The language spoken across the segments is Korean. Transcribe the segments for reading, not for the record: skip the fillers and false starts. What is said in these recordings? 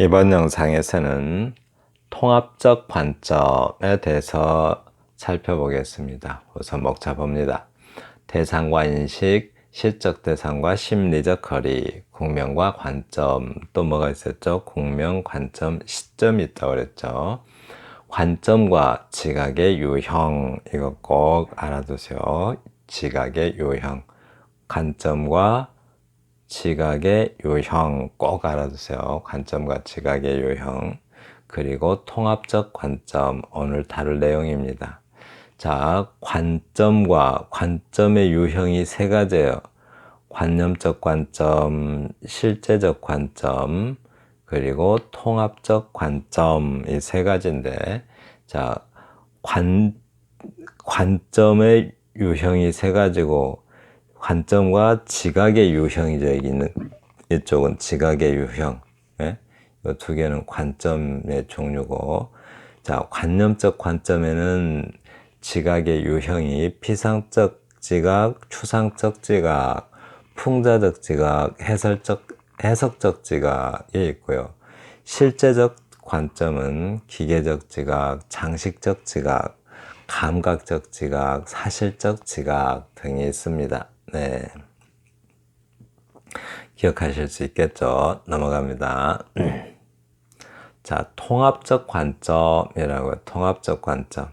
이번 영상에서는 통합적 관점에 대해서 살펴보겠습니다. 우선 목차 봅니다. 대상과 인식, 시적 대상과 심리적 거리, 국면과 관점, 또 뭐가 있었죠? 국면, 관점, 시점이 있다고 그랬죠. 관점과 지각의 유형, 이거 꼭 알아두세요. 지각의 유형, 관점과 지각의 유형 꼭 알아두세요. 관점과 지각의 유형, 그리고 통합적 관점, 오늘 다룰 내용입니다. 자, 관점과 관점의 유형이 세 가지예요. 관념적 관점, 실제적 관점, 그리고 통합적 관점, 이 세 가지인데, 자, 관점의 유형이 세 가지고, 관점과 지각의 유형이죠. 여기는 이쪽은 지각의 유형. 예? 이 두 개는 관점의 종류고, 자, 관념적 관점에는 지각의 유형이 피상적 지각, 추상적 지각, 풍자적 지각, 해석적 지각이 있고요. 실제적 관점은 기계적 지각, 장식적 지각, 감각적 지각, 사실적 지각 등이 있습니다. 네. 기억하실 수 있겠죠? 넘어갑니다. 자, 통합적 관점이라고요. 통합적 관점.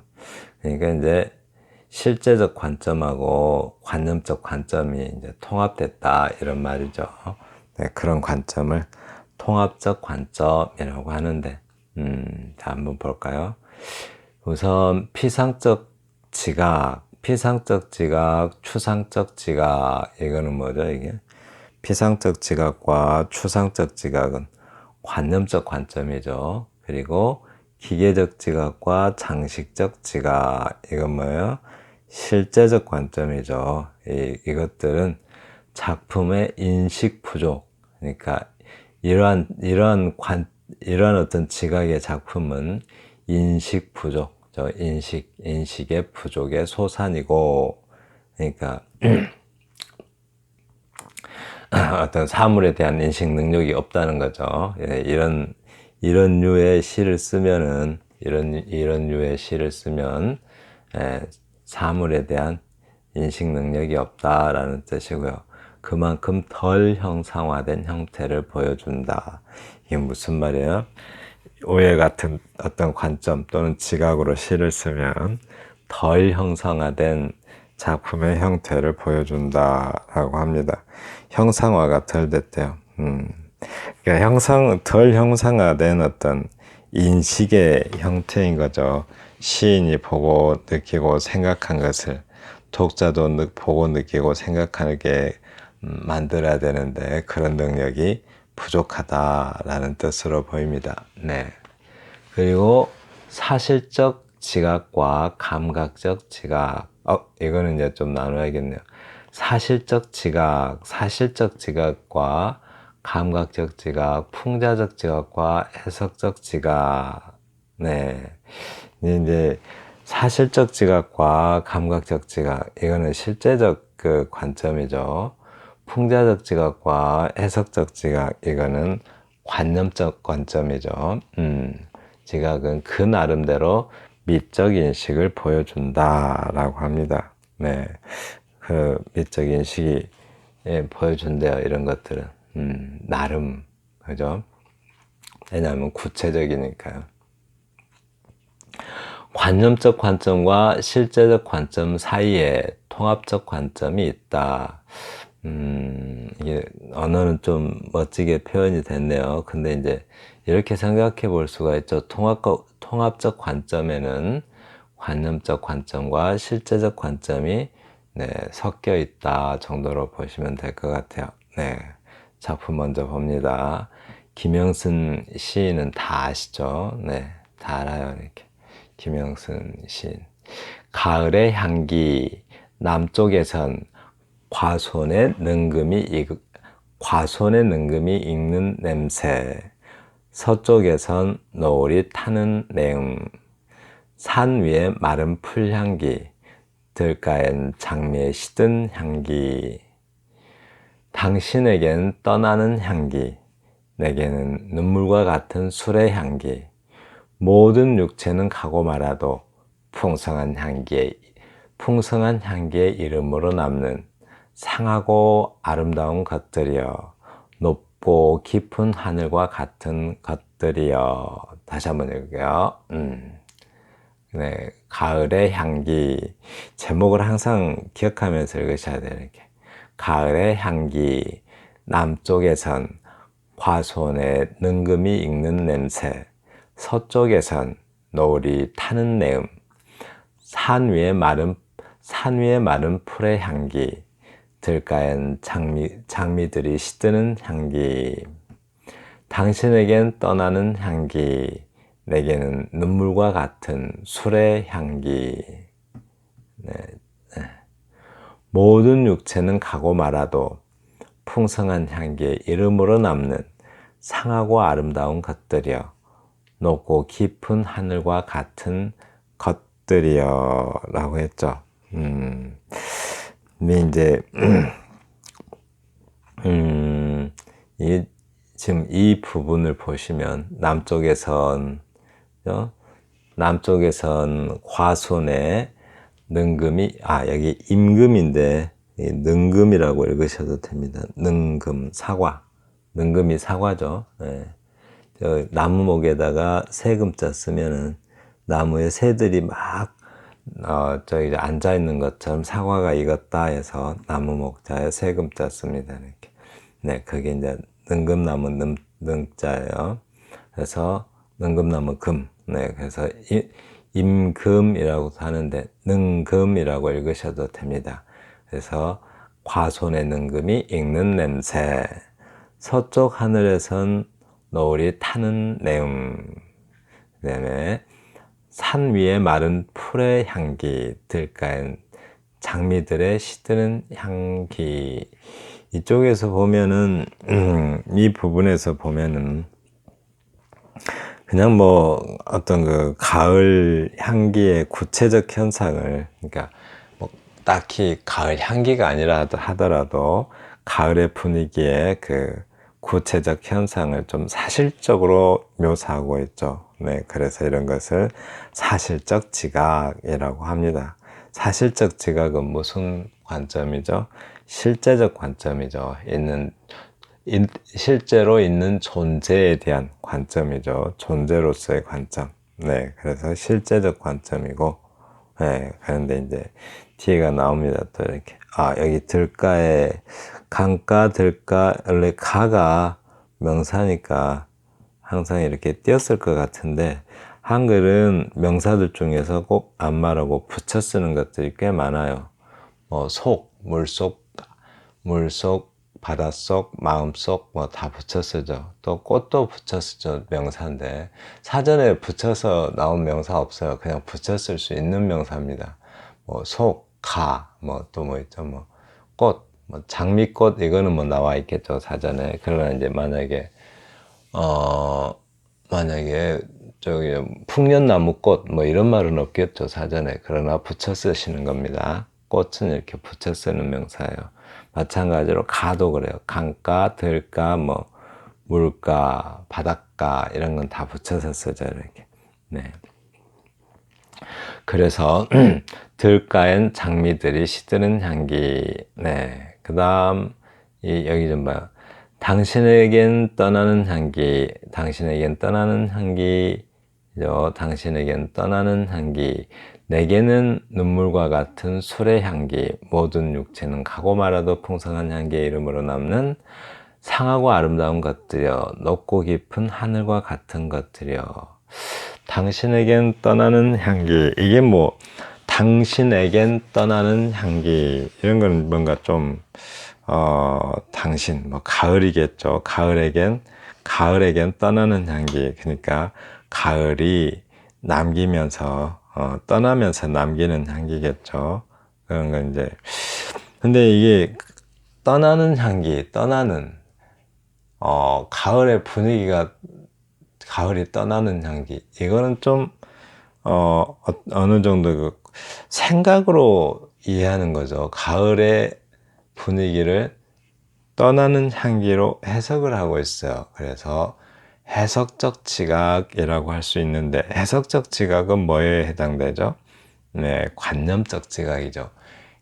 그러니까 이제 실제적 관점하고 관념적 관점이 이제 통합됐다, 이런 말이죠. 네, 그런 관점을 통합적 관점이라고 하는데, 자, 한번 볼까요? 우선 피상적 지각, 추상적 지각, 이거는 뭐죠, 이게? 피상적 지각과 추상적 지각은 관념적 관점이죠. 그리고 기계적 지각과 장식적 지각, 이건 뭐예요? 실제적 관점이죠. 이것들은 작품의 인식 부족, 그러니까 이러한 어떤 지각의 작품은 인식 부족, 인식의 부족의 소산이고, 그러니까 어떤 사물에 대한 인식 능력이 없다는 거죠. 이런 류의 시를 쓰면은, 이런 류의 시를 쓰면 사물에 대한 인식 능력이 없다라는 뜻이고요. 그만큼 덜 형상화된 형태를 보여준다. 이게 무슨 말이에요? 오해 같은 어떤 관점 또는 지각으로 시를 쓰면 덜 형상화된 작품의 형태를 보여준다라고 합니다. 형상화가 덜 됐대요. 그러니까 덜 형상화된 어떤 인식의 형태인 거죠. 시인이 보고 느끼고 생각한 것을 독자도 보고 느끼고 생각하게 만들어야 되는데, 그런 능력이 부족하다라는 뜻으로 보입니다. 네. 그리고 사실적 지각과 감각적 지각. 이거는 이제 좀 나눠야겠네요. 사실적 지각과 감각적 지각, 풍자적 지각과 해석적 지각. 네. 이제 사실적 지각과 감각적 지각, 이거는 실제적 그 관점이죠. 풍자적 지각과 해석적 지각, 이거는 관념적 관점이죠. 지각은 그 나름대로 미적 인식을 보여준다라고 합니다. 네, 그 미적 인식이 보여준대요. 이런 것들은 나름, 그죠? 왜냐하면 구체적이니까요. 관념적 관점과 실제적 관점 사이에 통합적 관점이 있다. 이게 언어는 좀 멋지게 표현이 됐네요. 근데 이제 이렇게 생각해 볼 수가 있죠. 통합적 관점에는 관념적 관점과 실제적 관점이 섞여 있다 정도로 보시면 될 것 같아요. 네, 작품 먼저 봅니다. 김영순 시인은 다 아시죠? 네, 다 알아요. 이렇게 김영순 시인. 가을의 향기, 남쪽에선 과손의 능금이 익는 냄새, 서쪽에선 노을이 타는 내음, 산 위에 마른 풀향기, 들가엔 장미의 시든 향기, 당신에겐 떠나는 향기, 내게는 눈물과 같은 술의 향기. 모든 육체는 가고 말아도 풍성한 향기의 이름으로 남는 상하고 아름다운 것들이여, 높고 깊은 하늘과 같은 것들이여. 다시 한번 읽을게요. 네, 가을의 향기. 제목을 항상 기억하면서 읽으셔야 돼요. 이렇게. 가을의 향기. 남쪽에선 과수원의 능금이 익는 냄새. 서쪽에선 노을이 타는 내음. 산 위에 마른 풀의 향기. 들가엔 장미들이 시드는 향기. 당신에겐 떠나는 향기. 내게는 눈물과 같은 술의 향기. 네. 모든 육체는 가고 말아도 풍성한 향기의 이름으로 남는 상하고 아름다운 것들이여, 높고 깊은 하늘과 같은 것들이여 라고 했죠. 근데 이제 지금 이 부분을 보시면 남쪽에선 과손의 능금이, 여기 임금인데 능금이라고 읽으셔도 됩니다. 능금, 사과. 능금이 사과죠. 네. 나무목에다가 새금자 쓰면은 나무에 새들이 막 앉아 있는 것처럼 사과가 익었다 해서 나무목자에 새금자 씁니다. 이렇게. 네, 그게 이제 능금나무 능자예요. 그래서 능금나무 금. 네, 그래서 임금이라고 하는데 능금이라고 읽으셔도 됩니다. 그래서 과손의 능금이 익는 냄새. 서쪽 하늘에선 노을이 타는 내음. 그 다음에 산 위에 마른 풀의 향기. 들가엔 장미들의 시드는 향기. 이쪽에서 보면은 이 부분에서 보면은 그냥 뭐 어떤 그 가을 향기의 구체적 현상을, 그러니까 뭐 딱히 가을 향기가 아니라 하더라도 가을의 분위기의 그 구체적 현상을 좀 사실적으로 묘사하고 있죠. 네, 그래서 이런 것을 사실적 지각이라고 합니다. 사실적 지각은 무슨 관점이죠? 실제적 관점이죠. 실제로 있는 존재에 대한 관점이죠. 존재로서의 관점. 네, 그래서 실제적 관점이고, 네, 그런데 이제 뒤에가 나옵니다. 또 이렇게. 여기 들가에, 강가, 들가, 원래 가가 명사니까 항상 이렇게 띄었을 것 같은데, 한글은 명사들 중에서 꼭 안 말하고 붙여 쓰는 것들이 꽤 많아요. 물속, 바닷속, 마음속 뭐 다 붙여 쓰죠. 또 꽃도 붙여 쓰죠. 명사인데 사전에 붙여서 나온 명사 없어요. 그냥 붙여 쓸 수 있는 명사입니다. 뭐 속, 가, 뭐 또 뭐 있죠. 뭐 꽃, 뭐 장미꽃, 이거는 뭐 나와 있겠죠, 사전에. 그러나 이제 만약에 저기 풍년나무꽃 뭐 이런 말은 없겠죠, 사전에. 그러나 붙여 쓰시는 겁니다. 꽃은 이렇게 붙여 쓰는 명사예요. 마찬가지로 가도 그래요. 강가, 들가, 뭐 물가, 바닷가 이런 건 다 붙여서 쓰죠, 이렇게. 네. 그래서 들가엔 장미들이 시드는 향기. 네. 그다음 여기 좀 봐요. 당신에겐 떠나는 향기. 당신에겐 떠나는 향기죠. 당신에겐 떠나는 향기. 내게는 눈물과 같은 술의 향기. 모든 육체는 가고 말아도 풍성한 향기의 이름으로 남는 상하고 아름다운 것들이여, 높고 깊은 하늘과 같은 것들이여. 당신에겐 떠나는 향기. 이게 뭐 당신에겐 떠나는 향기, 이런 건 뭔가 좀 당신, 뭐 가을이겠죠. 가을에겐 떠나는 향기. 그러니까 가을이 남기면서 떠나면서 남기는 향기겠죠. 그런 건 이제. 근데 이게 떠나는 향기, 가을의 분위기가, 가을이 떠나는 향기, 이거는 좀 어느 정도 그 생각으로 이해하는 거죠. 가을의 분위기를 떠나는 향기로 해석을 하고 있어요. 그래서 해석적 지각이라고 할 수 있는데, 해석적 지각은 뭐에 해당되죠? 네, 관념적 지각이죠.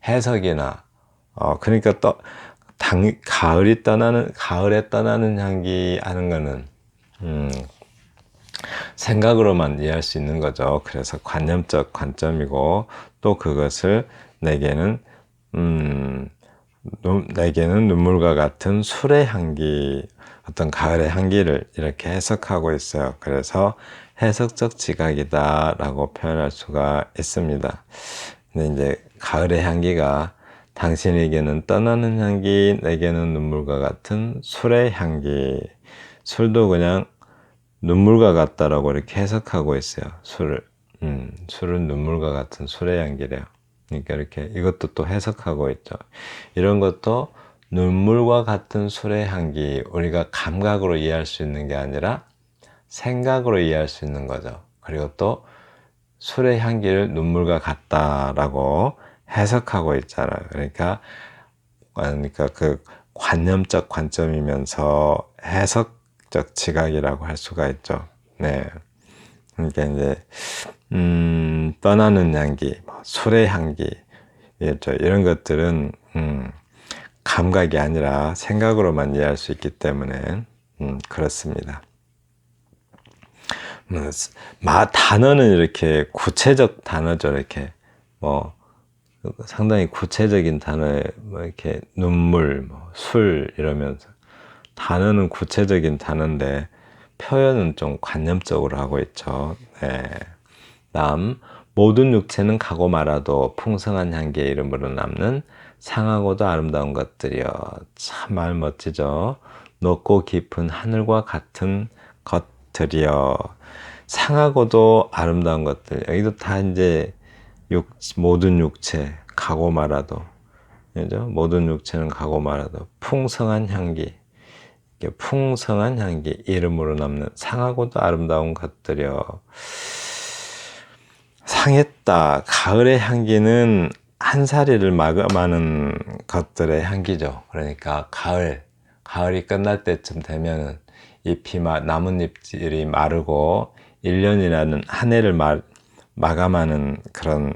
해석이나 그러니까 가을에 떠나는 향기 하는 거는 생각으로만 이해할 수 있는 거죠. 그래서 관념적 관점이고, 또 그것을 내게는 눈물과 같은 술의 향기, 어떤 가을의 향기를 이렇게 해석하고 있어요. 그래서 해석적 지각이다 라고 표현할 수가 있습니다. 근데 이제 가을의 향기가 당신에게는 떠나는 향기, 내게는 눈물과 같은 술의 향기. 술도 그냥 눈물과 같다라고 이렇게 해석하고 있어요. 술은 눈물과 같은 술의 향기래요. 그러니까 이렇게 이것도 또 해석하고 있죠. 이런 것도 눈물과 같은 술의 향기, 우리가 감각으로 이해할 수 있는 게 아니라 생각으로 이해할 수 있는 거죠. 그리고 또 술의 향기를 눈물과 같다라고 해석하고 있잖아요. 그러니까 그 관념적 관점이면서 해석적 지각이라고 할 수가 있죠. 네. 그러니까 이제 떠나는 향기, 술의 향기, 이런 것들은 감각이 아니라 생각으로만 이해할 수 있기 때문에 그렇습니다. 단어는 이렇게 구체적 단어죠. 이렇게 상당히 구체적인 단어에 이렇게 눈물, 술 이러면서 단어는 구체적인 단어인데 표현은 좀 관념적으로 하고 있죠. 네. 다음, 모든 육체는 가고 말아도 풍성한 향기의 이름으로 남는 상하고도 아름다운 것들이여. 참 말 멋지죠. 높고 깊은 하늘과 같은 것들이여. 상하고도 아름다운 것들. 여기도 다 이제 모든 육체 가고 말아도, 그죠? 모든 육체는 가고 말아도 풍성한 향기. 풍성한 향기, 이름으로 남는 상하고도 아름다운 것들이여. 상했다. 가을의 향기는 한사리를 마감하는 것들의 향기죠. 그러니까 가을이 끝날 때쯤 되면은 나뭇잎들이 마르고 1년이라는 한 해를 마감하는 그런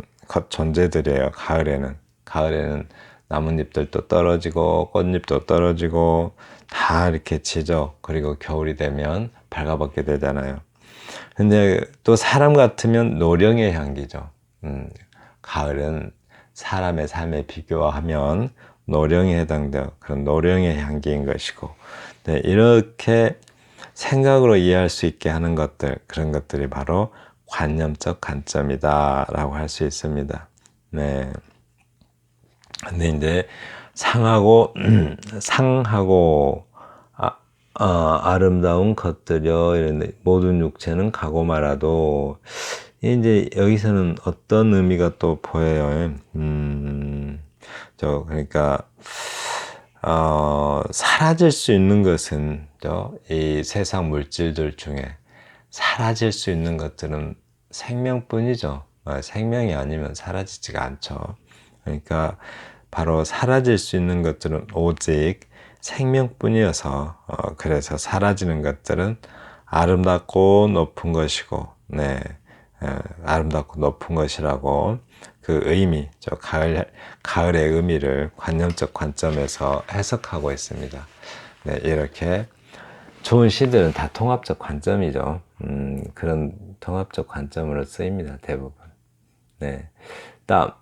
존재들이에요. 가을에는 나뭇잎들도 떨어지고 꽃잎도 떨어지고 다 이렇게 지죠. 그리고 겨울이 되면 발가벗게 되잖아요. 근데 또 사람 같으면 노령의 향기죠. 가을은 사람의 삶에 비교하면 노령에 해당되어 그런 노령의 향기인 것이고, 네, 이렇게 생각으로 이해할 수 있게 하는 것들, 그런 것들이 바로 관념적 관점이다라고 할 수 있습니다. 네. 근데 이제 상하고 아름다운 것들여 이런 모든 육체는 가고 말아도 이제 여기서는 어떤 의미가 또 보여요. 그러니까 사라질 수 있는 것은 이 세상 물질들 중에 사라질 수 있는 것들은 생명뿐이죠. 생명이 아니면 사라지지가 않죠. 그러니까 바로 사라질 수 있는 것들은 오직 생명뿐이어서 그래서 사라지는 것들은 아름답고 높은 것이고, 네, 아름답고 높은 것이라고 그 의미, 가을의 의미를 관념적 관점에서 해석하고 있습니다. 네, 이렇게 좋은 시들은 다 통합적 관점이죠. 그런 통합적 관점으로 쓰입니다, 대부분. 네. 다음,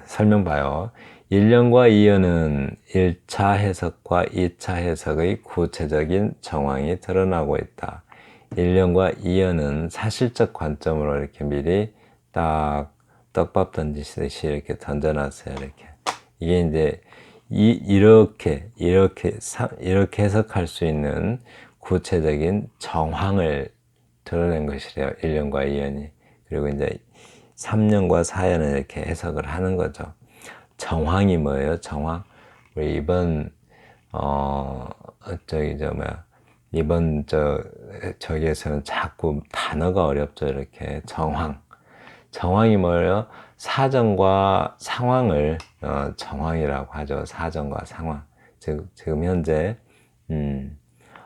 설명 봐요. 1년과 2년은 1차 해석과 2차 해석의 구체적인 정황이 드러나고 있다. 1년과 2년은 사실적 관점으로 이렇게 미리 딱 떡밥 던지듯이 이렇게 던져놨어요. 이렇게. 이게 이제 이렇게 해석할 수 있는 구체적인 정황을 드러낸 것이래요. 1년과 2년이. 그리고 이제 3년과 4년은 이렇게 해석을 하는 거죠. 정황이 뭐예요? 정황. 우리 이번 이번 저기에서는 자꾸 단어가 어렵죠. 이렇게 정황이 뭐예요? 사정과 상황을 정황이라고 하죠. 사정과 상황. 지금 현재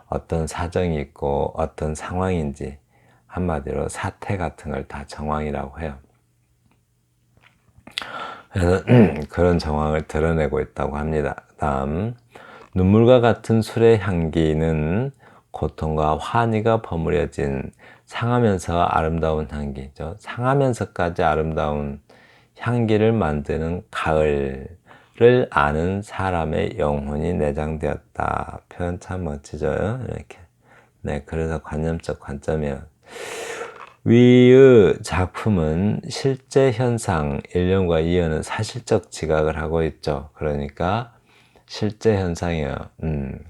어떤 사정이 있고 어떤 상황인지 한마디로 사태 같은 걸 다 정황이라고 해요. 그래서 그런 정황을 드러내고 있다고 합니다. 다음, 눈물과 같은 술의 향기는 고통과 환희가 버무려진 상하면서 아름다운 향기죠. 상하면서까지 아름다운 향기를 만드는 가을을 아는 사람의 영혼이 내장되었다. 표현 참 멋지죠. 이렇게. 네, 그래서 관념적 관점이에요. 위의 작품은 실제 현상 1년과 2년은 사실적 지각을 하고 있죠. 그러니까 실제 현상이에요.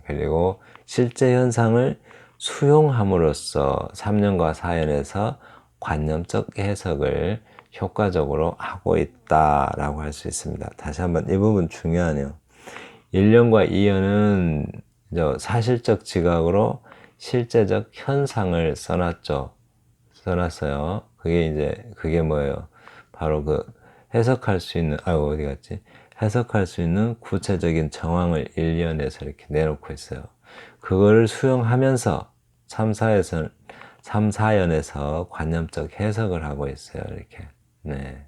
그리고 실제 현상을 수용함으로써 3년과 4년에서 관념적 해석을 효과적으로 하고 있다라고 할 수 있습니다. 다시 한번 이 부분 중요하네요. 1년과 2년은 사실적 지각으로 실제적 현상을 써놨어요. 그게 뭐예요? 바로 그 해석할 수 있는, 어디 갔지? 해석할 수 있는 구체적인 정황을 1년에서 이렇게 내놓고 있어요. 그거를 수용하면서 3, 4연에서 관념적 해석을 하고 있어요. 이렇게. 네.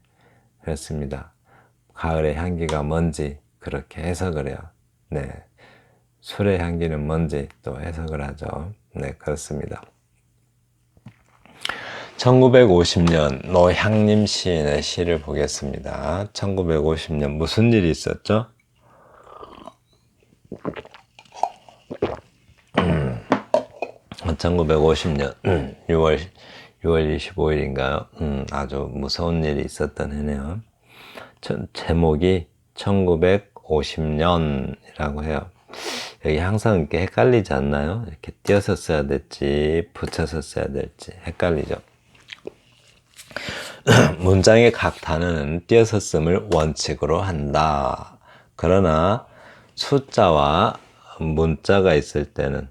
그렇습니다. 가을의 향기가 뭔지 그렇게 해석을 해요. 네. 술의 향기는 뭔지 또 해석을 하죠. 네, 그렇습니다. 1950년 노향림 시인의 시를 보겠습니다. 1950년 무슨 일이 있었죠? 1950년 6월 25일인가요? 아주 무서운 일이 있었던 해네요. 제목이 1950년이라고 해요. 여기 항상 이렇게 헷갈리지 않나요? 이렇게 띄어서 써야 될지 붙여서 써야 될지 헷갈리죠. 문장의 각 단어는 띄어서 씀을 원칙으로 한다. 그러나 숫자와 문자가 있을 때는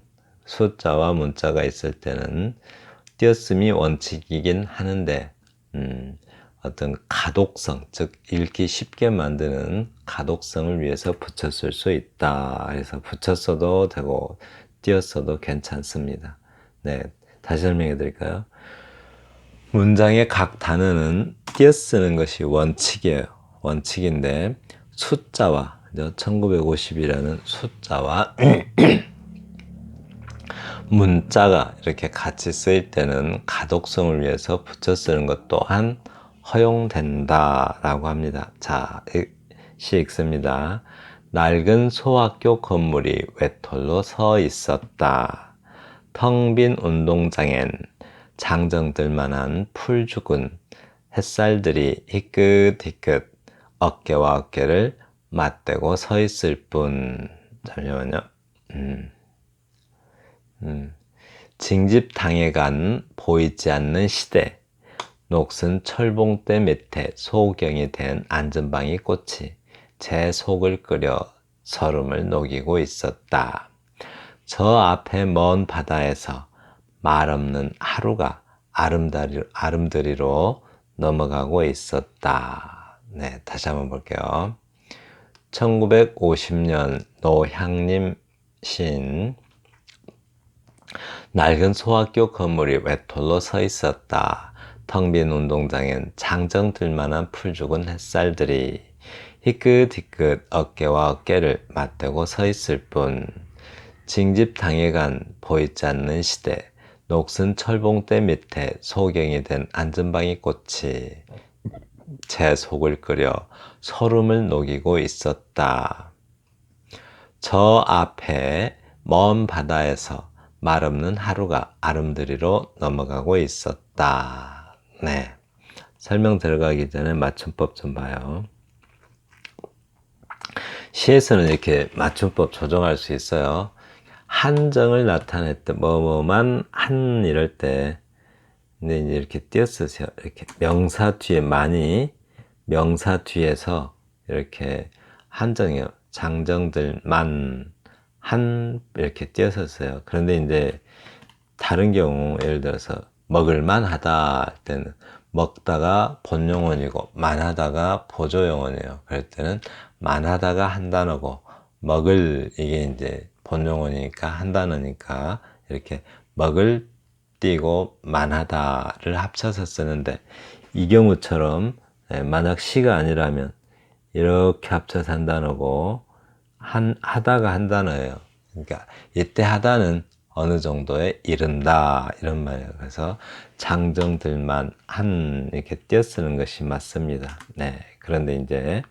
띄어쓰기 원칙이긴 하는데 어떤 가독성, 즉 읽기 쉽게 만드는 가독성을 위해서 붙였을 수 있다. 그래서 붙였어도 되고 띄었어도 괜찮습니다. 네, 다시 설명해 드릴까요? 문장의 각 단어는 띄어쓰는 것이 원칙이에요. 원칙인데 숫자와 1950이라는 숫자와 문자가 이렇게 같이 쓰일 때는 가독성을 위해서 붙여 쓰는 것 또한 허용된다라고 합니다. 자, 시 읽습니다. 낡은 소학교 건물이 외톨로 서 있었다. 텅 빈 운동장엔 장정들만한 풀 죽은 햇살들이 희끗희끗 어깨와 어깨를 맞대고 서 있을 뿐. 잠시만요. 징집당해 간 보이지 않는 시대. 녹슨 철봉대 밑에 소경이 된 안전방이 꽃이 제 속을 끓여 설움을 녹이고 있었다. 저 앞에 먼 바다에서 말없는 하루가 아름드리로 넘어가고 있었다. 네, 다시 한번 볼게요. 1950년 노향림 시인. 낡은 소학교 건물이 외톨로 서 있었다. 텅 빈 운동장엔 장정들만한 풀죽은 햇살들이 희끗희끗 어깨와 어깨를 맞대고 서 있을 뿐. 징집당해 간 보이지 않는 시대. 녹슨 철봉대 밑에 소경이 된 안전방이 꽃이 제 속을 끓여 소름을 녹이고 있었다. 저 앞에 먼 바다에서 말없는 하루가 아름드리로 넘어가고 있었다. 네. 설명 들어가기 전에 맞춤법 좀 봐요. 시에서는 이렇게 맞춤법 조정할 수 있어요. 한정을 나타낼 때, 뭐뭐만 한 이럴 때, 근데 이제 이렇게 띄어쓰세요. 이렇게 명사 뒤에 명사 뒤에서 이렇게 한정이요. 장정들만 한 이렇게 띄어서 그런데 이제 다른 경우 예를 들어서 먹을만 하다 할 때는 먹다가 본용언이고 만하다가 보조용언이에요. 그럴 때는 만하다가 한 단어고 먹을, 이게 이제 본용어니까, 한 단어니까, 이렇게 먹을 띄고 만하다를 합쳐서 쓰는데, 이 경우처럼, 만약 시가 아니라면, 이렇게 합쳐서 한 단어고, 하다가 한 단어예요. 그러니까, 이때 하다는 어느 정도에 이른다, 이런 말이에요. 그래서, 장정들만 이렇게 띄어쓰는 것이 맞습니다. 네. 그런데 이제,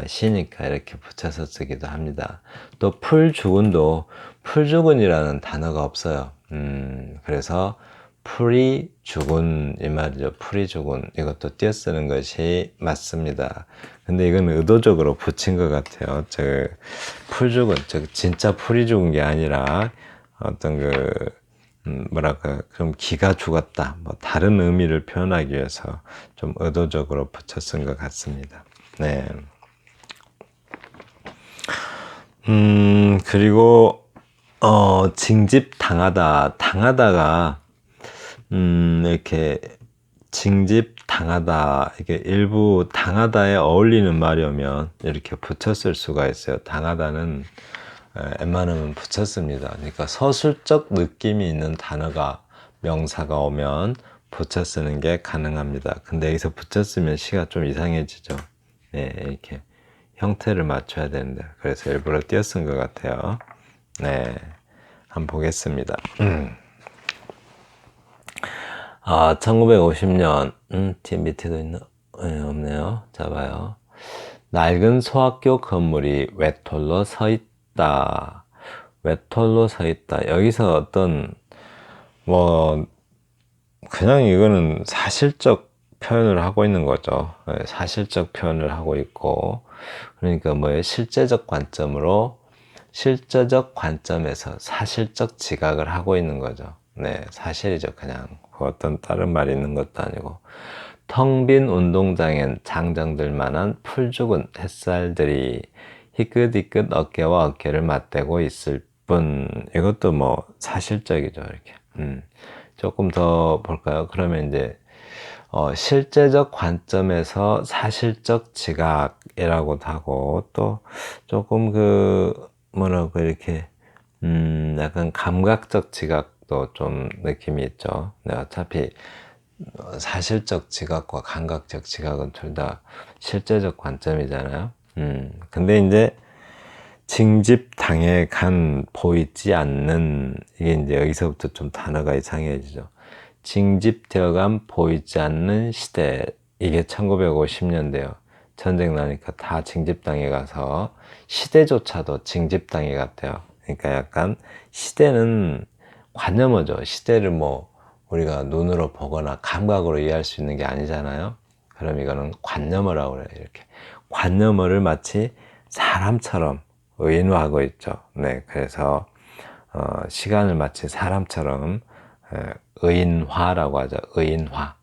시니까 이렇게 붙여서 쓰기도 합니다. 또 풀주군도 풀주군이라는 단어가 없어요. 그래서 풀이 주군 이 말이죠. 풀이 주군 이것도 띄어쓰는 것이 맞습니다. 근데 이건 의도적으로 붙인 것 같아요. 풀주군, 진짜 풀이 죽은 게 아니라 어떤 뭐랄까, 좀 기가 죽었다, 뭐 다른 의미를 표현하기 위해서 좀 의도적으로 붙여 쓴 것 같습니다. 네. 그리고, 징집 당하다가, 이렇게, 징집 당하다, 이게 일부 당하다에 어울리는 말이면 이렇게 붙였을 수가 있어요. 당하다는 웬만하면 붙였습니다. 그러니까 서술적 느낌이 있는 단어가, 명사가 오면 붙여 쓰는 게 가능합니다. 근데 여기서 붙였으면 시가 좀 이상해지죠. 네, 이렇게. 형태를 맞춰야 되는데, 그래서 일부러 띄어쓴 것 같아요. 네, 한번 보겠습니다. 1950년, 뒤 밑에도 있나? 네, 없네요. 자, 봐요. 낡은 소학교 건물이 외톨로 서 있다. 외톨로 서 있다. 여기서 어떤, 뭐, 그냥 이거는 사실적 표현을 하고 있는 거죠. 사실적 표현을 하고 있고, 그러니까 뭐예요? 실제적 관점에서 사실적 지각을 하고 있는 거죠. 네, 사실이죠. 그냥 어떤 다른 말이 있는 것도 아니고. 텅 빈 운동장엔 장정들만한 풀죽은 햇살들이 희끗희끗 어깨와 어깨를 맞대고 있을 뿐. 이것도 뭐 사실적이죠. 이렇게. 조금 더 볼까요? 그러면 이제 실제적 관점에서 사실적 지각이라고도 하고, 또 조금 뭐라고 이렇게 약간 감각적 지각도 좀 느낌이 있죠. 네, 어차피 사실적 지각과 감각적 지각은 둘 다 실제적 관점이잖아요. 근데 이제 징집당해 간 보이지 않는, 이게 이제 여기서부터 좀 단어가 이상해지죠. 징집되어간 보이지 않는 시대. 이게 1950년대요. 전쟁 나니까 다 징집당해 가서 시대조차도 징집당해 갔대요. 그러니까 약간 시대는 관념어죠. 시대를 뭐 우리가 눈으로 보거나 감각으로 이해할 수 있는 게 아니잖아요. 그럼 이거는 관념어라고 그래요. 이렇게 관념어를 마치 사람처럼 의인화하고 있죠. 네, 그래서 시간을 마치 사람처럼 의인화라고 하죠. 의인화.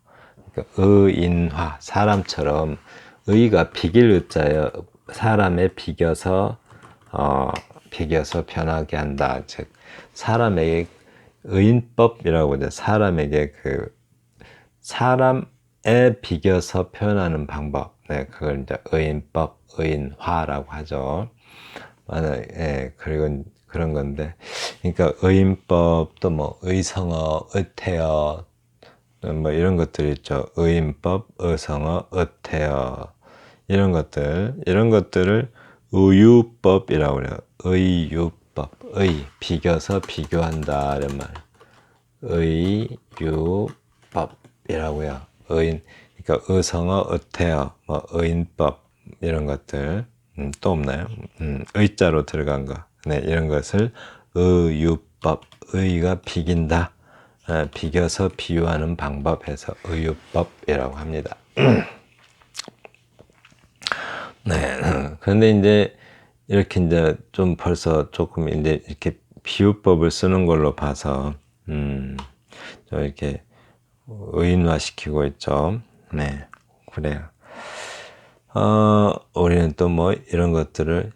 그러니까 의인화, 사람처럼. 의가 비길 의자예요. 사람에 비겨서 변하게 한다. 즉 사람에게 의인법이라고 하죠. 사람에게 사람에 비겨서 표현하는 방법. 네, 그걸 이제 의인법, 의인화라고 하죠. 예, 그리고 그런 건데, 그러니까 의인법도 뭐 의성어, 의태어, 뭐 이런 것들 있죠. 의인법, 의성어, 의태어, 이런 것들을 의유법이라고 그래요. 의유법, 비겨서 비교한다 이런 말. 의유법이라고요. 그러니까 의성어, 의태어, 뭐 의인법 이런 것들. 또 없나요? 의자로 들어간 거. 네, 이런 것을 의유법, 의가 비긴다. 비겨서 비유하는 방법에서 의유법이라고 합니다. 네. 그런데 이제 이렇게 이제 좀 벌써 조금 이제 이렇게 비유법을 쓰는 걸로 봐서, 좀 이렇게 의인화시키고 있죠. 네. 그래요. 우리는 또 뭐 이런 것들을,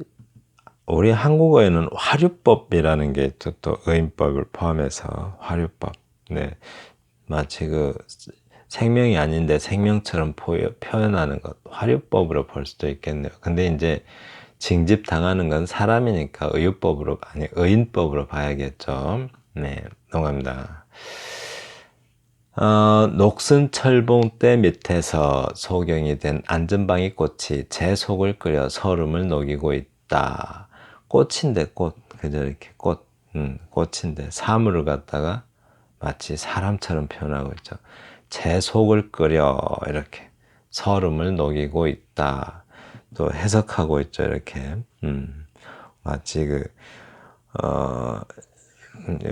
우리 한국어에는 화류법이라는 게 또 의인법을 포함해서 화류법. 네. 마치 생명이 아닌데 생명처럼 표현하는 것. 화류법으로 볼 수도 있겠네요. 근데 이제 징집 당하는 건 사람이니까 의유법으로, 아니, 의인법으로 봐야겠죠. 네, 넘어갑니다. 녹슨 철봉대 밑에서 소경이 된 안전방이 꽃이 제 속을 끓여 서름을 녹이고 있다. 꽃인데 꽃, 그저 이렇게 꽃, 꽃인데 사물을 갖다가 마치 사람처럼 표현하고 있죠. 제 속을 끓여 이렇게 서름을 녹이고 있다. 또 해석하고 있죠. 이렇게 마치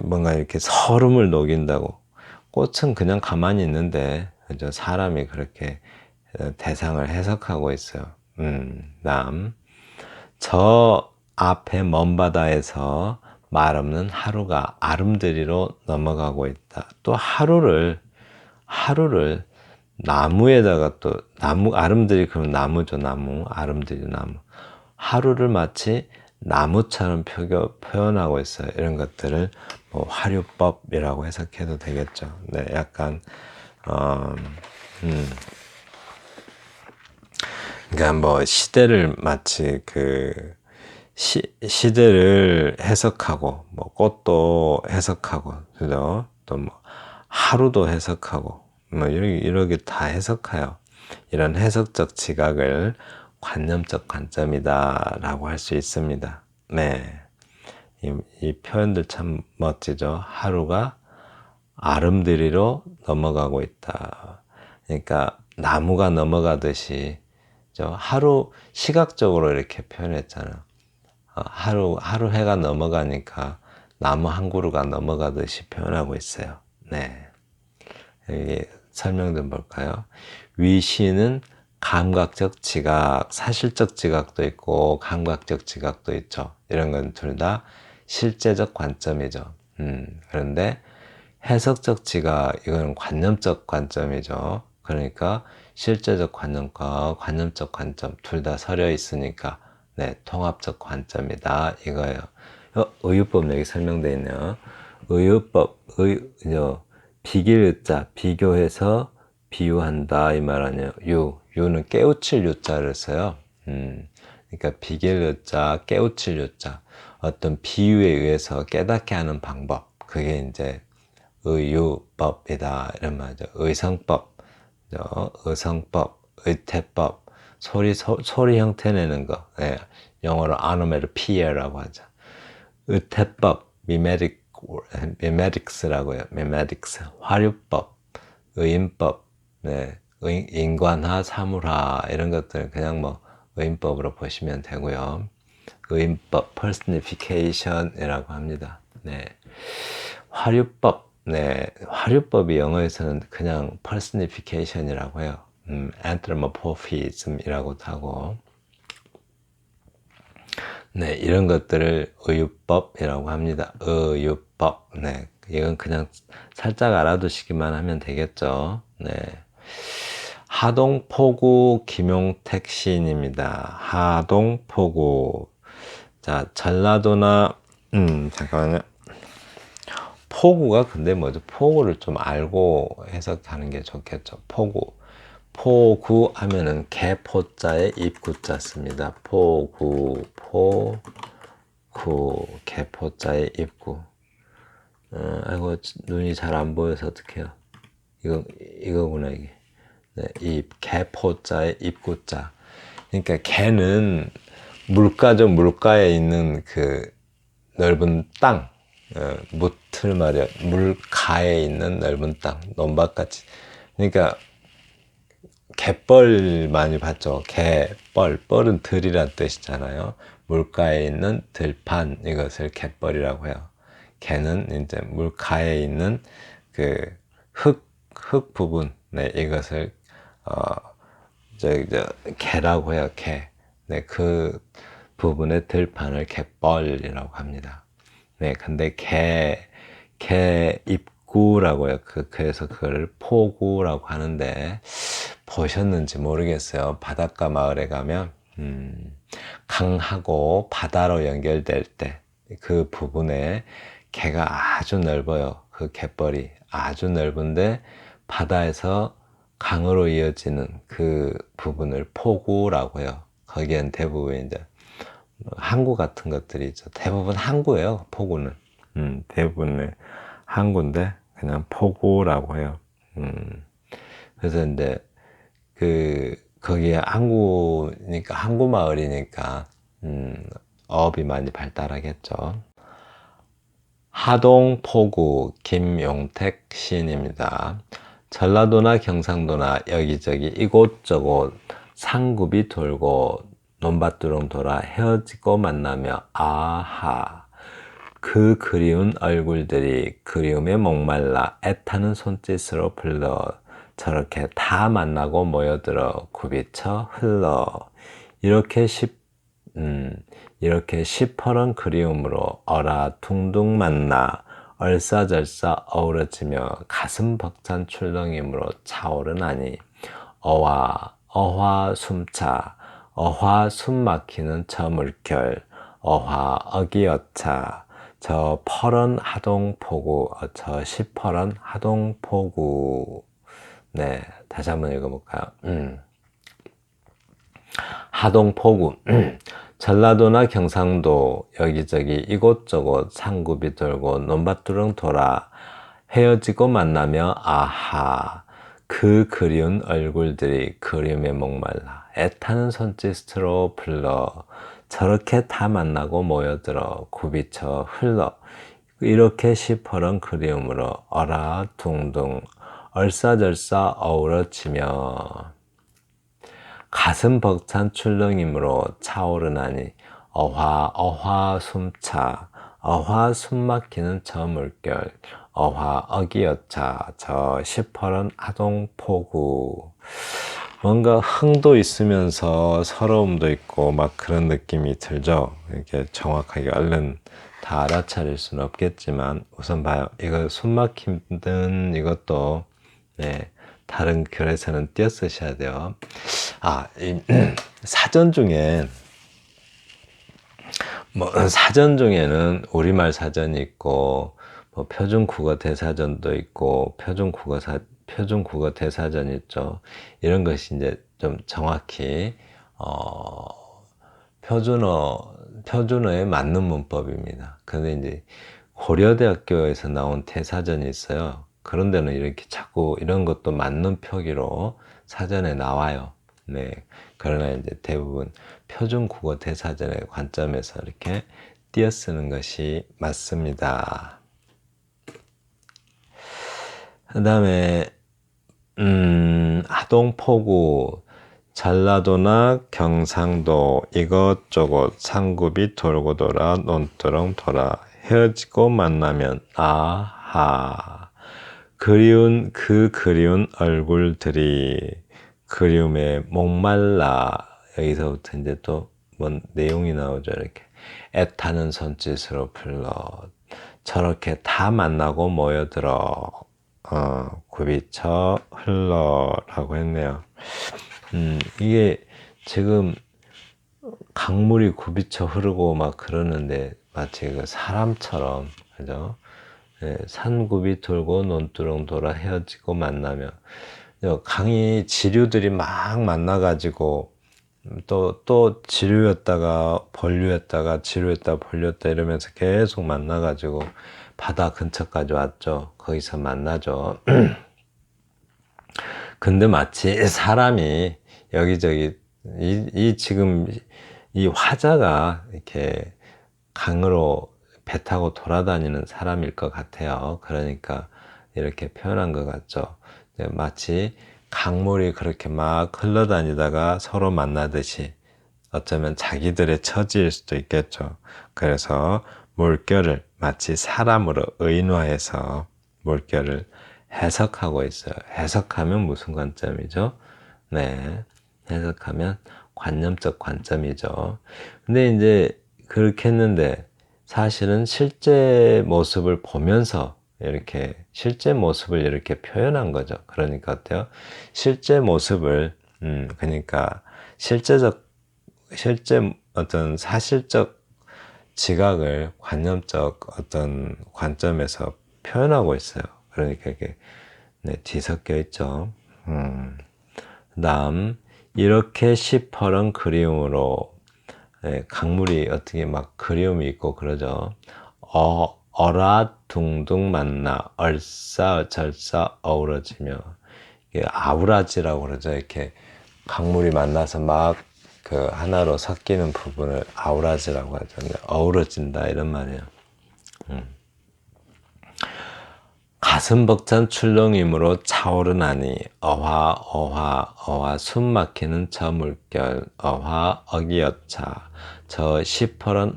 뭔가 이렇게 서름을 녹인다고. 꽃은 그냥 가만히 있는데 그죠? 사람이 그렇게 대상을 해석하고 있어요. 저 앞에 먼 바다에서 말 없는 하루가 아름드리로 넘어가고 있다. 또 하루를 나무에다가 또 나무 아름드리 그럼 나무죠. 나무 아름드리 나무 하루를 마치 나무처럼 표현하고 있어요. 이런 것들을 뭐 화류법이라고 해석해도 되겠죠. 네, 약간 그러니까 뭐 시대를 마치 시대를 해석하고 뭐 꽃도 해석하고 그죠? 또 뭐 하루도 해석하고 뭐 이렇게 다 해석해요. 이런 해석적 지각을 관념적 관점이다라고 할 수 있습니다. 네, 이 표현들 참 멋지죠. 하루가 아름드리로 넘어가고 있다. 그러니까 나무가 넘어가듯이 하루 시각적으로 이렇게 표현했잖아. 하루 해가 넘어가니까 나무 한 그루가 넘어가듯이 표현하고 있어요. 네, 여기 설명 좀 볼까요? 위시는 감각적 지각, 사실적 지각도 있고 감각적 지각도 있죠. 이런 건 둘 다 실제적 관점이죠. 그런데 해석적 지각, 이건 관념적 관점이죠. 그러니까 실제적 관념과 관념적 관점 둘 다 서려 있으니까 네, 통합적 관점이다 이거예요. 의유법 여기 설명되어 있네요. 의유법, 비길자, 비교해서 비유한다 이 말 아니에요. 유는 깨우칠 유자를 써요. 그러니까 비길자, 깨우칠 유자, 어떤 비유에 의해서 깨닫게 하는 방법, 그게 이제 의유법이다 이런 말이죠. 의성법, 의성법, 의태법, 소리 형태 내는 거, 네, 영어로 아노메르피에라고 하죠. 의태법, 미메틱스라고 해요. 미메틱스, 화류법, 의인법, 네, 인관화, 사물화 이런 것들 그냥 뭐 의인법으로 보시면 되고요. 의인법, personification이라고 합니다. 네, 화류법, 네, 화류법이 영어에서는 그냥 personification이라고 해요. anthropomorphism이라고도 하고. 네, 이런 것들을 의유법이라고 합니다. 의유법. 네, 이건 그냥 살짝 알아두시기만 하면 되겠죠. 네. 하동포구 김용택 시인입니다. 하동포구. 자, 전라도나, 잠깐만요. 포구가 근데 뭐죠? 포구를 좀 알고 해석하는 게 좋겠죠. 포구. 포구 하면은 개포자에 입구자 씁니다. 포구, 개포자에 입구. 아이고, 눈이 잘 안 보여서 어떡해요. 이거구나, 이게. 네, 개포자에 입구자. 그러니까 개는 물가죠. 물가에 있는 그 넓은 땅. 무틀 말이야. 물가에 있는 넓은 땅. 논밭같이. 그러니까 갯벌 많이 봤죠. 뻘은 들이란 뜻이잖아요. 물가에 있는 들판, 이것을 갯벌이라고 해요. 개는 이제 물가에 있는 그 흙 부분, 네, 이것을 개라고 해요. 개. 네, 그 부분의 들판을 갯벌이라고 합니다. 네, 근데 개 입구라고 해요. 그래서 그거를 포구라고 하는데, 보셨는지 모르겠어요. 바닷가 마을에 가면, 강하고 바다로 연결될 때, 그 부분에 개가 아주 넓어요. 그 갯벌이 아주 넓은데, 바다에서 강으로 이어지는 그 부분을 포구라고 해요. 거기엔 대부분 이제 항구 같은 것들이 있죠. 대부분 항구예요. 포구는. 대부분의 항구인데 그냥 포구라고 해요. 그래서 이제 거기에 항구니까 항구 마을이니까 어업이 많이 발달하겠죠. 하동 포구 김용택 시인입니다. 전라도나 경상도나 여기저기 이곳저곳 상굽이 돌고 논밭두렁 돌아 헤어지고 만나며 아하 그 그리운 얼굴들이 그리움에 목말라 애타는 손짓으로 불러 저렇게 다 만나고 모여들어 굽이쳐 흘러 이렇게 이렇게 시퍼런 그리움으로 어라둥둥 만나 얼싸절싸 어우러지며 가슴 벅찬 출렁임으로 차오르나니 어화 숨차 어화 숨막히는 저 물결 어화 어기어차 저 퍼런 하동포구 저 시퍼런 하동포구. 네, 다시 한번 읽어볼까요? 하동포구 전라도나 경상도 여기저기 이곳저곳 상굽이 돌고 논밭두렁 돌아 헤어지고 만나며 아하 그 그리운 얼굴들이 그림에 목말라 애타는 손짓으로 불러 저렇게 다 만나고 모여들어 굽이쳐 흘러 이렇게 시퍼런 그리움으로 어라둥둥 얼싸절싸 어우러지며 가슴 벅찬 출렁임으로 차오르나니 어화 숨차 어화 숨막히는 저 물결 어화 어기여차 저 시퍼런 하동포구. 뭔가 흥도 있으면서 서러움도 있고 막 그런 느낌이 들죠. 이렇게 정확하게 얼른 다 알아차릴 수는 없겠지만 우선 봐요. 이거 숨막히는 이것도 네, 다른 글에서는 띄어 쓰셔야 돼요. 사전 중에 사전 중에는 우리말 사전이 있고 표준 국어 대사전도 있고 표준 국어 대사전이 있죠. 이런 것이 이제 좀 정확히 표준어에 맞는 문법입니다. 근데 이제 고려대학교에서 나온 대사전이 있어요. 그런 데는 이렇게 자꾸 이런 것도 맞는 표기로 사전에 나와요. 네. 그러나 이제 대부분 표준 국어 대사전의 관점에서 이렇게 띄어 쓰는 것이 맞습니다. 그 다음에 하동포구 전라도나 경상도 이것저것 상굽이 돌고 돌아 논두렁 돌아 헤어지고 만나면 아하 그리운 얼굴들이 그리움에 목말라. 여기서부터 이제 또 뭔 내용이 나오죠. 이렇게 애타는 손짓으로 불러 저렇게 다 만나고 모여들어 굽이쳐 흘러라고 했네요. 이게 지금 강물이 굽이쳐 흐르고 막 그러는데 마치 그 사람처럼 그죠? 네, 산굽이 돌고 논두렁 돌아 헤어지고 만나며 강이 지류들이 막 만나가지고 또 지류였다가 본류였다가 지류였다가 본류였다 이러면서 계속 만나가지고 바다 근처까지 왔죠. 거기서 만나죠. 근데 마치 사람이 여기저기 지금 이 화자가 이렇게 강으로 배 타고 돌아다니는 사람일 것 같아요. 그러니까 이렇게 표현한 것 같죠. 마치 강물이 그렇게 막 흘러다니다가 서로 만나듯이 어쩌면 자기들의 처지일 수도 있겠죠. 그래서 물결을 마치 사람으로 의인화해서 물결을 해석하고 있어요. 해석하면 무슨 관점이죠? 네, 해석하면 관념적 관점이죠. 근데 이제 그렇게 했는데 사실은 실제 모습을 보면서 이렇게 실제 모습을 이렇게 표현한 거죠. 그러니까 어때요? 실제 모습을 그러니까 실제 어떤 사실적 지각을 관념적 어떤 관점에서 표현하고 있어요. 그러니까 이게 네, 뒤섞여 있죠. 그다음 이렇게 시퍼런 그리움으로 예, 강물이 어떻게 막 그리움이 있고 그러죠. 어라 둥둥 만나 얼싸절싸 어우러지며, 이게 아우라지라고 그러죠. 이렇게 강물이 만나서 막 그 하나로 섞이는 부분을 아우라지라고 하죠. 어우러진다 이런 말이에요. 가슴 벅찬 출렁임으로 차오르나니 어화 숨 막히는 저 물결 어화 어기여차 저 시퍼런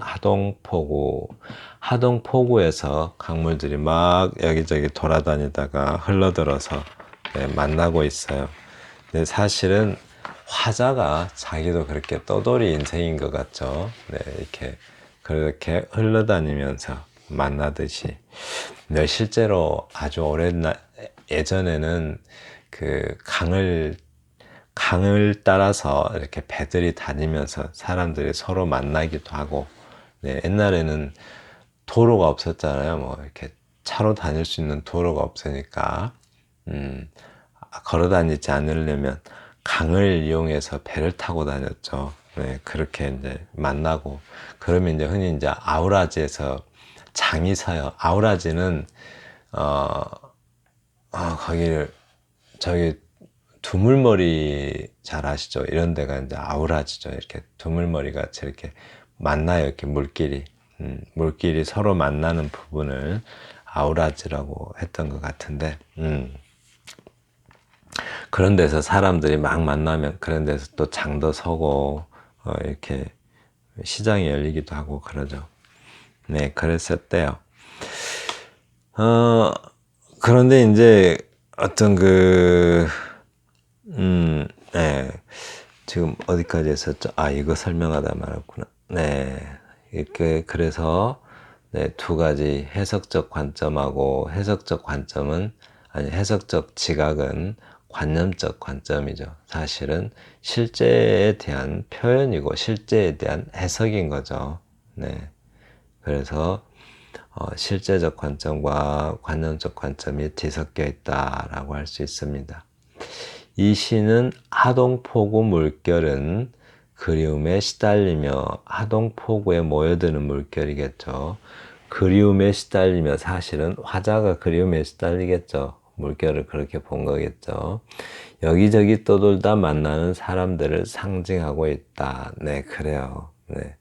하동포구에서 강물들이 막 여기저기 돌아다니다가 흘러들어서 만나고 있어요. 근데 사실은 화자가 자기도 그렇게 떠돌이 인생인 것 같죠. 네, 이렇게 그렇게 흘러다니면서 만나듯이. 네, 실제로 아주 예전에는 그 강을 따라서 이렇게 배들이 다니면서 사람들이 서로 만나기도 하고, 네, 옛날에는 도로가 없었잖아요. 뭐 이렇게 차로 다닐 수 있는 도로가 없으니까, 걸어 다니지 않으려면 강을 이용해서 배를 타고 다녔죠. 네, 그렇게 이제 만나고, 그러면 이제 흔히 이제 아우라지에서 장이 서요. 아우라지는 거기를 저기 두물머리 잘 아시죠? 이런 데가 이제 아우라지죠. 이렇게 두물머리 같이 이렇게 만나요. 이렇게 물길이 서로 만나는 부분을 아우라지라고 했던 것 같은데, 그런 데서 사람들이 막 만나면 그런 데서 또 장도 서고, 이렇게 시장이 열리기도 하고 그러죠. 네, 그랬었대요. 그런데 이제 어떤 네. 지금 어디까지 했었죠? 이거 설명하다 말았구나. 네. 이렇게, 그래서, 네, 두 가지 해석적 관점하고 해석적 지각은 관념적 관점이죠. 사실은 실제에 대한 표현이고 실제에 대한 해석인 거죠. 네. 그래서 실제적 관점과 관념적 관점이 뒤섞여 있다라고 할 수 있습니다. 이 시는 하동포구 물결은 그리움에 시달리며, 하동포구에 모여드는 물결이겠죠. 그리움에 시달리며, 사실은 화자가 그리움에 시달리겠죠. 물결을 그렇게 본 거겠죠. 여기저기 떠돌다 만나는 사람들을 상징하고 있다. 네, 그래요. 네.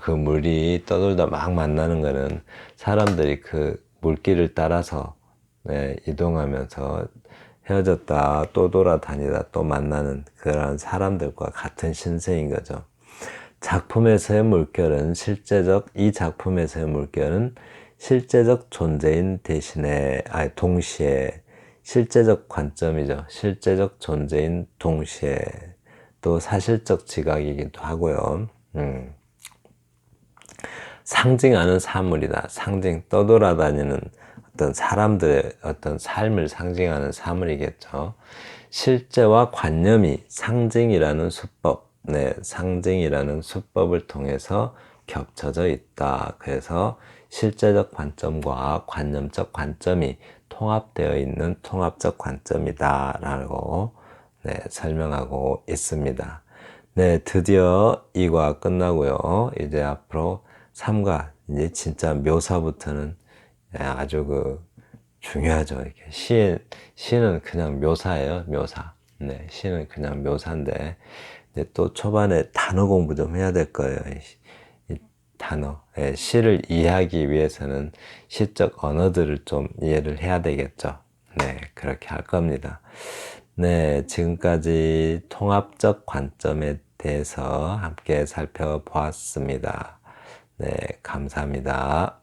그 물이 떠돌다 막 만나는 거는 사람들이 그 물길을 따라서 이동하면서 헤어졌다 또 돌아다니다 또 만나는 그런 사람들과 같은 신세인 거죠. 작품에서의 물결은 이 작품에서의 물결은 실제적 존재인 대신에, 동시에 실제적 관점이죠. 실제적 존재인 동시에 또 사실적 지각이기도 하고요. 상징하는 사물이다. 떠돌아다니는 어떤 사람들의 어떤 삶을 상징하는 사물이겠죠. 실제와 관념이 상징이라는 수법을 통해서 겹쳐져 있다. 그래서 실제적 관점과 관념적 관점이 통합되어 있는 통합적 관점이다. 라고 설명하고 있습니다. 네, 드디어 2과 끝나고요. 이제 앞으로 3과, 이제 진짜 묘사부터는 아주 중요하죠. 이렇게 시는 그냥 묘사예요, 묘사. 네, 시는 그냥 묘사인데, 이제 또 초반에 단어 공부 좀 해야 될 거예요. 이 단어. 시를 이해하기 위해서는 시적 언어들을 좀 이해를 해야 되겠죠. 네, 그렇게 할 겁니다. 네, 지금까지 통합적 관점에 대해서 함께 살펴보았습니다. 네, 감사합니다.